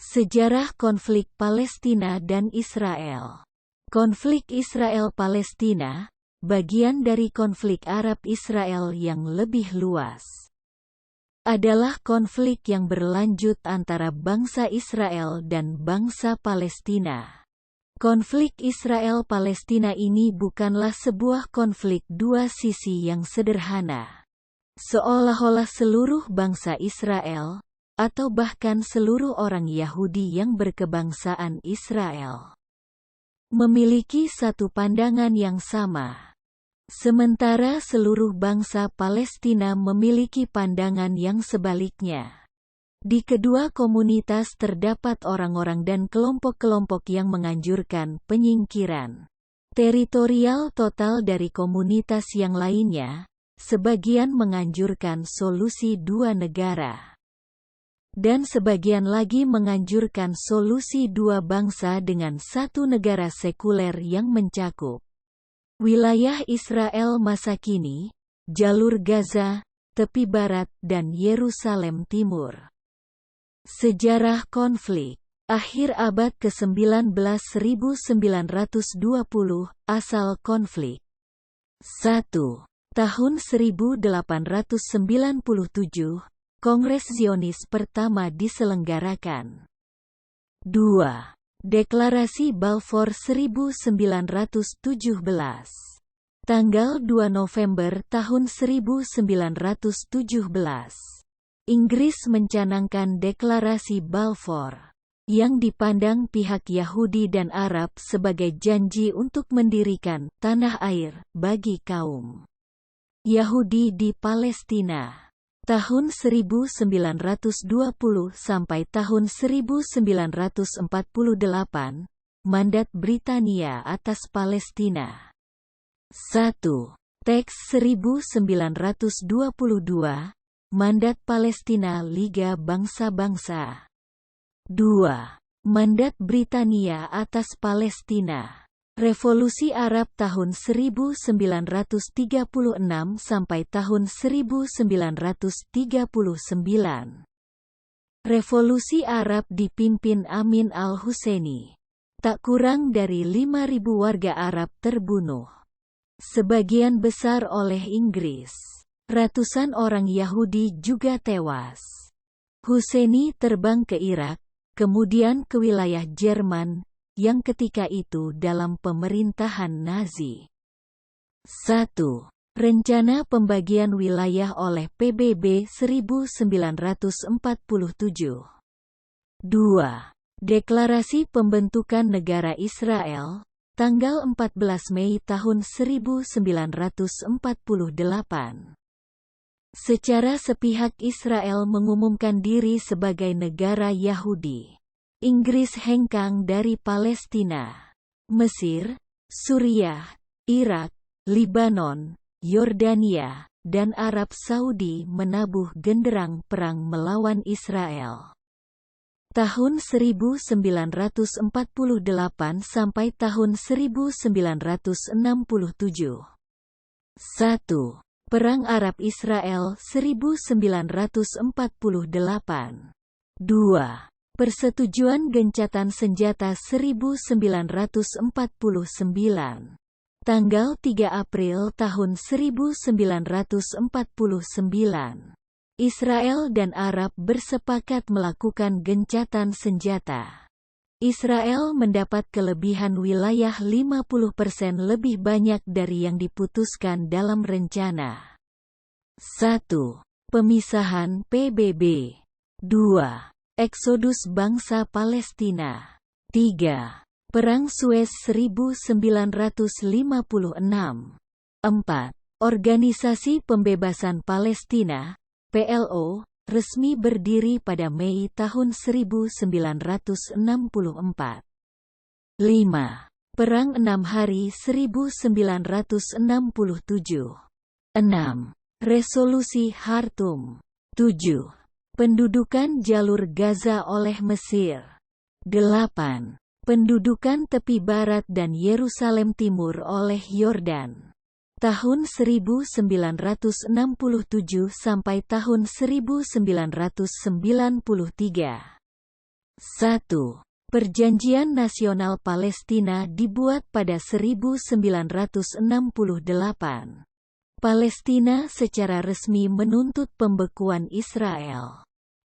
Sejarah konflik Palestina dan Israel. Konflik Israel-Palestina, bagian dari konflik Arab-Israel yang lebih luas, adalah konflik yang berlanjut antara bangsa Israel dan bangsa Palestina. Konflik Israel-Palestina ini bukanlah sebuah konflik dua sisi yang sederhana, seolah-olah seluruh bangsa Israel, atau bahkan seluruh orang Yahudi yang berkebangsaan Israel, memiliki satu pandangan yang sama, sementara seluruh bangsa Palestina memiliki pandangan yang sebaliknya. Di kedua komunitas terdapat orang-orang dan kelompok-kelompok yang menganjurkan penyingkiran teritorial total dari komunitas yang lainnya, sebagian menganjurkan solusi dua negara, dan sebagian lagi menganjurkan solusi dua bangsa dengan satu negara sekuler yang mencakup wilayah Israel masa kini, jalur Gaza, tepi barat dan Yerusalem Timur. Sejarah konflik. Akhir abad ke-19 1920, asal konflik. 1. Tahun 1897, Kongres Zionis pertama diselenggarakan. 2. Deklarasi Balfour 1917. Tanggal 2 November tahun 1917. Inggris mencanangkan Deklarasi Balfour, yang dipandang pihak Yahudi dan Arab sebagai janji untuk mendirikan tanah air bagi kaum Yahudi di Palestina. Tahun 1920 sampai tahun 1948, mandat Britania atas Palestina. 1. Teks 1922, Mandat Palestina Liga Bangsa-Bangsa. 2. Mandat Britania atas Palestina. Revolusi Arab tahun 1936 sampai tahun 1939. Revolusi Arab dipimpin Amin al-Husseini. Tak kurang dari 5.000 warga Arab terbunuh, sebagian besar oleh Inggris. Ratusan orang Yahudi juga tewas. Husseini terbang ke Irak, kemudian ke wilayah Jerman, yang ketika itu dalam pemerintahan Nazi. 1. Rencana pembagian wilayah oleh PBB 1947. 2. Deklarasi pembentukan negara Israel, tanggal 14 Mei tahun 1948. Secara sepihak Israel mengumumkan diri sebagai negara Yahudi. Inggris hengkang dari Palestina, Mesir, Suriah, Irak, Libanon, Yordania, dan Arab Saudi menabuh genderang perang melawan Israel. Tahun 1948 sampai tahun 1967. 1. Perang Arab-Israel 1948. 2. Persetujuan Gencatan Senjata 1949. Tanggal 3 April tahun 1949. Israel dan Arab bersepakat melakukan gencatan senjata. Israel mendapat kelebihan wilayah 50% lebih banyak dari yang diputuskan dalam rencana. 1. Pemisahan PBB. 2. Eksodus bangsa Palestina. 3. Perang Suez 1956. 4. Organisasi Pembebasan Palestina, PLO, resmi berdiri pada Mei tahun 1964. 5. Perang 6 Hari 1967. 6. Resolusi Khartoum. 7. Pendudukan jalur Gaza oleh Mesir. 8. Pendudukan tepi barat dan Yerusalem Timur oleh Yordan. Tahun 1967 sampai tahun 1993. 1. Perjanjian Nasional Palestina dibuat pada 1968. Palestina secara resmi menuntut pembekuan Israel.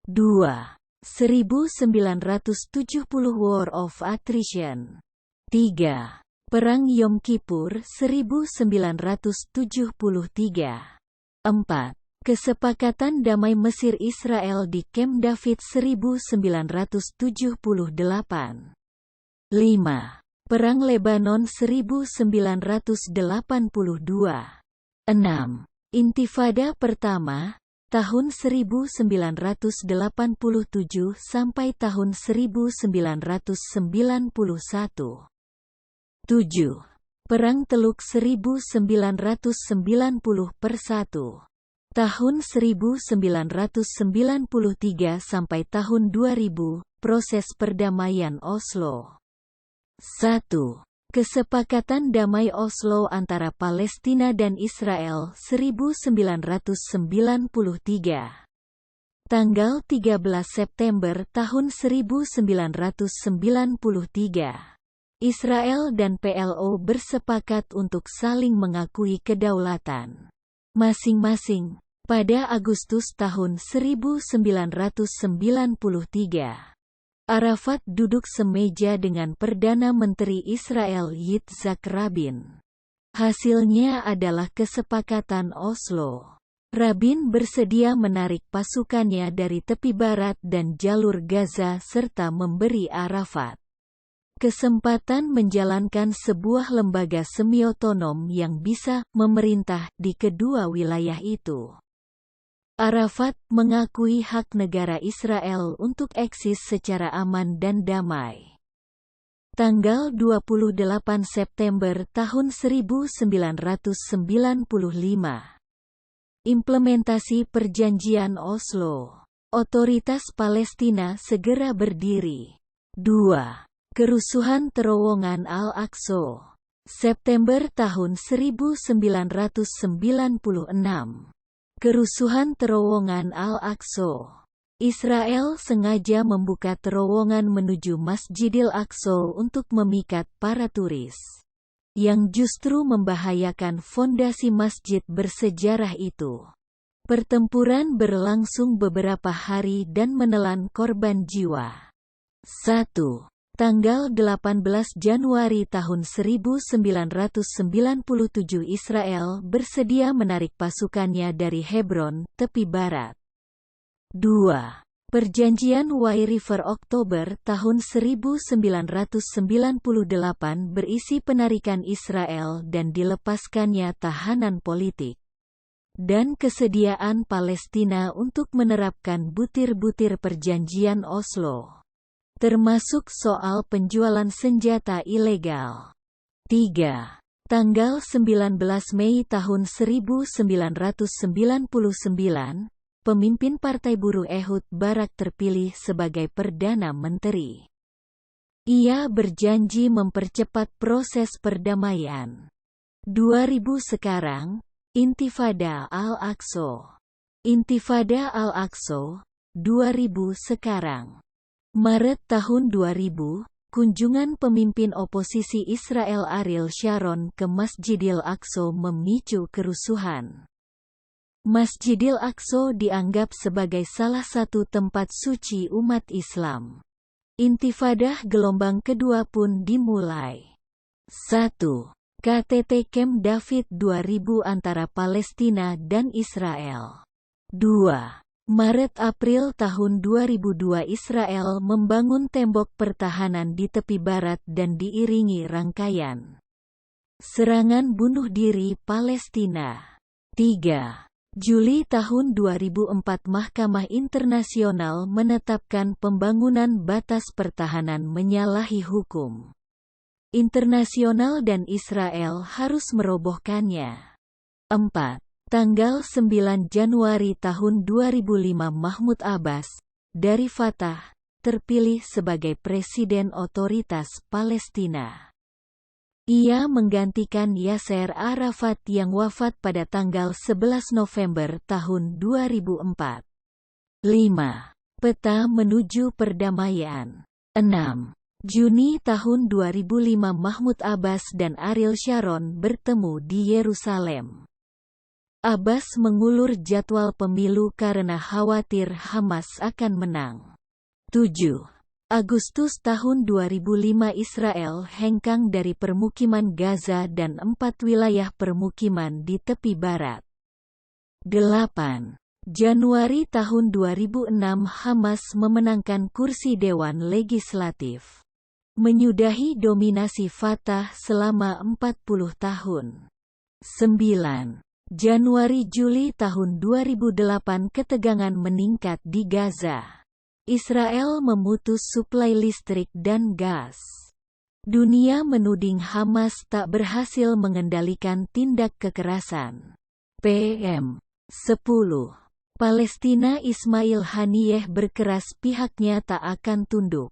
2. 1970 War of Attrition. 3. Perang Yom Kippur 1973. 4. Kesepakatan Damai Mesir-Israel di Camp David 1978. 5. Perang Lebanon 1982. 6. Intifada pertama, tahun 1987 sampai tahun 1991. 7. Perang Teluk 1990 tahun 1993 sampai tahun 2000, proses perdamaian Oslo. 1. Kesepakatan Damai Oslo antara Palestina dan Israel 1993. Tanggal 13 September tahun 1993. Israel dan PLO bersepakat untuk saling mengakui kedaulatan masing-masing pada Agustus tahun 1993. Arafat duduk semeja dengan Perdana Menteri Israel Yitzhak Rabin. Hasilnya adalah kesepakatan Oslo. Rabin bersedia menarik pasukannya dari tepi barat dan jalur Gaza serta memberi Arafat kesempatan menjalankan sebuah lembaga semi-otonom yang bisa memerintah di kedua wilayah itu. Arafat mengakui hak negara Israel untuk eksis secara aman dan damai. Tanggal 28 September tahun 1995. Implementasi Perjanjian Oslo. Otoritas Palestina segera berdiri. 2. Kerusuhan Terowongan Al-Aqsa. September tahun 1996. Kerusuhan Terowongan Al-Aqsa. Israel sengaja membuka terowongan menuju Masjidil Aqsa untuk memikat para turis, yang justru membahayakan fondasi masjid bersejarah itu. Pertempuran berlangsung beberapa hari dan menelan korban jiwa. 1. Tanggal 18 Januari tahun 1997 Israel bersedia menarik pasukannya dari Hebron, tepi barat. 2. Perjanjian Wye River Oktober tahun 1998 berisi penarikan Israel dan dilepaskannya tahanan politik, dan kesediaan Palestina untuk menerapkan butir-butir Perjanjian Oslo, termasuk soal penjualan senjata ilegal. 3. Tanggal 19 Mei tahun 1999, pemimpin Partai Buruh Ehud Barak terpilih sebagai Perdana Menteri. Ia berjanji mempercepat proses perdamaian. 2000 sekarang, Intifada Al-Aqsa. Intifada Al-Aqsa, 2000 sekarang. Maret tahun 2000, kunjungan pemimpin oposisi Israel Ariel Sharon ke Masjidil Aqsa memicu kerusuhan. Masjidil Aqsa dianggap sebagai salah satu tempat suci umat Islam. Intifadah gelombang kedua pun dimulai. 1. KTT Camp David 2000 antara Palestina dan Israel. 2. Maret-April tahun 2002 Israel membangun tembok pertahanan di tepi barat dan diiringi rangkaian serangan bunuh diri Palestina. 3. Juli tahun 2004 Mahkamah Internasional menetapkan pembangunan batas pertahanan menyalahi hukum internasional dan Israel harus merobohkannya. 4. Tanggal 9 Januari tahun 2005 Mahmud Abbas, dari Fatah, terpilih sebagai Presiden Otoritas Palestina. Ia menggantikan Yasser Arafat yang wafat pada tanggal 11 November tahun 2004. 5. Peta menuju perdamaian. 6. Juni tahun 2005 Mahmud Abbas dan Ariel Sharon bertemu di Yerusalem. Abbas mengulur jadwal pemilu karena khawatir Hamas akan menang. 7. Agustus tahun 2005 Israel hengkang dari permukiman Gaza dan 4 wilayah permukiman di tepi barat. 8. Januari tahun 2006 Hamas memenangkan kursi Dewan Legislatif, menyudahi dominasi Fatah selama 40 tahun. 9. Januari-Juli tahun 2008 ketegangan meningkat di Gaza. Israel memutus suplai listrik dan gas. Dunia menuding Hamas tak berhasil mengendalikan tindak kekerasan. PM 10. Palestina Ismail Haniyeh berkeras pihaknya tak akan tunduk.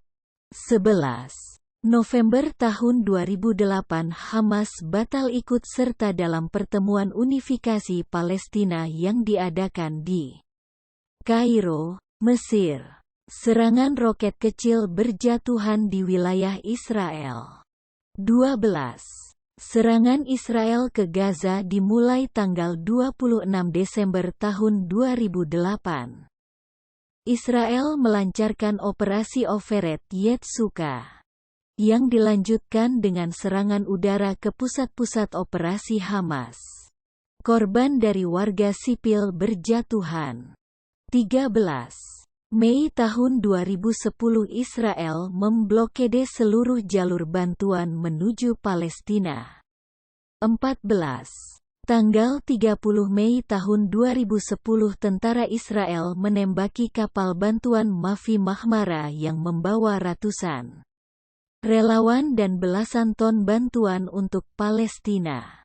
11. November tahun 2008 Hamas batal ikut serta dalam pertemuan unifikasi Palestina yang diadakan di Kairo, Mesir. Serangan roket kecil berjatuhan di wilayah Israel. 12. Serangan Israel ke Gaza dimulai tanggal 26 Desember tahun 2008. Israel melancarkan operasi Oferet Yetsuka, yang dilanjutkan dengan serangan udara ke pusat-pusat operasi Hamas. Korban dari warga sipil berjatuhan. 13. Mei tahun 2010 Israel memblokade seluruh jalur bantuan menuju Palestina. 14. Tanggal 30 Mei tahun 2010 tentara Israel menembaki kapal bantuan Mafi Mahmara yang membawa ratusan relawan dan belasan ton bantuan untuk Palestina.